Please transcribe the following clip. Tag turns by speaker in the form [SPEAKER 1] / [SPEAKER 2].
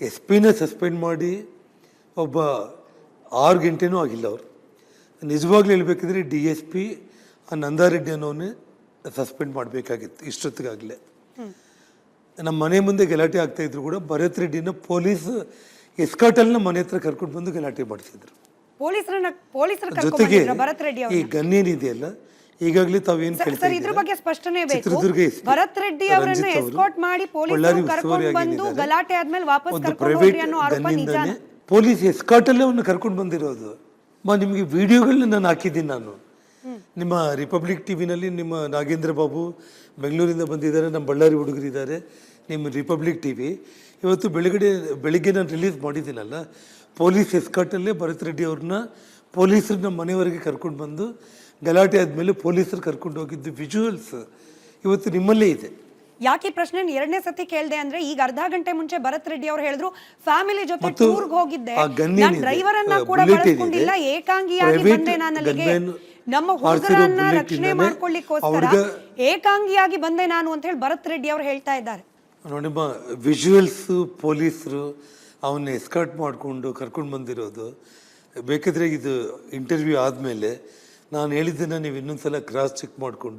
[SPEAKER 1] S ಪಿನ suspend ಮಾಡಿ ಒಬ್ಬ 6 ಗಂಟೆನೂ ಆಗಿಲ್ಲ ಅವರು. ನಿಜವಾಗ್ಲೂ ಹೇಳ್ಬೇಕಿದ್ರೆ DSP ನಂದಾರೆಡ್ಡಿ ಅನ್ನೋನೇ ಸಸ್ಪೆಂಡ್ ಮಾಡಬೇಕಾಗಿತ್ತು ಇಷ್ಟೊತ್ತಿಗಾಗಲೇ. ನಮ್ಮ ಮನೆ ಮುಂದೆ ಗಲಾಟೆ ಆಗ್ತಾಯಿದ್ರು ಕೂಡ ಭರತ್ ರೆಡ್ಡಿನ ಪೊಲೀಸ್ ಎಸ್ಕಾಟಲ್ನ ಮನೆ ಹತ್ರ ಕರ್ಕೊಂಡು ಬಂದು ಗಲಾಟೆ ಮಾಡಿಸಿದ್ರು. ಜೊತೆಗೆ ಈ ಗನ್ ಏನಿದೆಯಲ್ಲ, ಈಗಾಗಲೇ ತಾವೇನು ಚಿತ್ರದುರ್ಗ
[SPEAKER 2] ಭರತ್ ರೆಡ್ಡಿ ಅವರನ್ನ ಎಸ್ಕಾರ್ಟ್ ಮಾಡಿ ಪೊಲೀಸರು ಕರ್ಕೊಂಡು ಬಂದು ಗಲಾಟೆ ಆದ್ಮೇಲೆ ವಾಪಸ್ ಕರ್ಕೊಂಡು ಹೋಗ್ರಿ ಅನ್ನೋ ಆರೋಪ ನಿಜಾನಾ?
[SPEAKER 1] ಪೊಲೀಸ್ ಎಸ್ಕಾಟಲ್ಲೇ ಅವನ್ನ ಕರ್ಕೊಂಡು ಬಂದಿರೋದು. ನಿಮಗೆ ವಿಡಿಯೋಗಳನ್ನ ನಾನು ಹಾಕಿದ್ದೀನಿ. ನಾನು ನಿಮ್ಮ ರಿಪಬ್ಲಿಕ್ ಟಿವಿನಲ್ಲಿ ನಿಮ್ಮ ನಾಗೇಂದ್ರ ಬಾಬು ಬೆಂಗಳೂರಿಂದ ಬಂದಿದ್ದಾರೆ, ನಮ್ಮ ಬಳ್ಳಾರಿ ಹುಡುಗರಿದ್ದಾರೆ, ನಿಮ್ಮ ರಿಪಬ್ಲಿಕ್ ಟಿವಿ ಇವತ್ತು ಬೆಳಿಗ್ಗೆ ನಾನು ರಿಲೀಸ್ ಮಾಡಿದ್ದೀನಲ್ಲ, ಪೊಲೀಸ್ ಎಸ್ಕಾಟಲ್ಲೇ ಭರತ್ ರೆಡ್ಡಿ ಅವ್ರನ್ನ ಪೊಲೀಸರು ನಮ್ಮ ಮನೆಯವರೆಗೆ ಕರ್ಕೊಂಡು ಬಂದು ಗಲಾಟೆ ಆದಮೇಲೆ ಪೊಲೀಸರು ಕರ್ಕೊಂಡು ಹೋಗಿದ್ದು ವಿಜುವಲ್ಸ್ ಇವತ್ತು ನಿಮ್ಮಲ್ಲೇ ಇದೆ.
[SPEAKER 2] ಯಾಕೆ ಪ್ರಶ್ನೆ ಎರಡನೇ ಸತಿ ಕೇಳಿದೆ ಅಂದ್ರೆ, ಈಗ ಅರ್ಧ ಗಂಟೆ ಮುಂಚೆ ಭರತ್ ರೆಡ್ಡಿ ಅವರು ಹೇಳಿದ್ರು ಫ್ಯಾಮಿಲಿ ಜೊತೆ ಟೂರ್ಗೆ ಹೋಗಿದ್ದೆ, ನಾನು ಡ್ರೈವರ್ ಅನ್ನ ಕೂಡ ಬಳಸ್ಕೊಂಡಿಲ್ಲ, ಏಕಾಂಗಿಯಾಗಿ ಬಂದೆ, ನಾನು ಅಲ್ಲಿಗೆ ನಮ್ಮ ಹುಡುಗರನ್ನ ರಕ್ಷಣೆ ಮಾಡ್ಕೊಳ್ಳಿಕ್ಕೋಸ್ಕರ ಏಕಾಂಗಿಯಾಗಿ ಬಂದೆ ನಾನು ಅಂತ ಹೇಳಿ ಭರತ್ ರೆಡ್ಡಿ ಅವರು ಹೇಳ್ತಾ ಇದ್ದಾರೆ.
[SPEAKER 1] ನೋಡಿ, ವಿಜುವಲ್ಸ್ ಪೊಲೀಸರು ಅವನ್ನ ಎಸ್ಕಾರ್ಟ್ ಮಾಡಿಕೊಂಡು ಕರ್ಕೊಂಡು ಬಂದಿರೋದು. ಬೇಕಾದರೆ ಇದು ಇಂಟರ್ವ್ಯೂ ಆದಮೇಲೆ ನಾನು ಹೇಳಿದ್ದನ್ನು ನೀವು ಇನ್ನೊಂದ್ಸಲ ಕ್ರಾಸ್ ಚೆಕ್ ಮಾಡಿಕೊಂಡು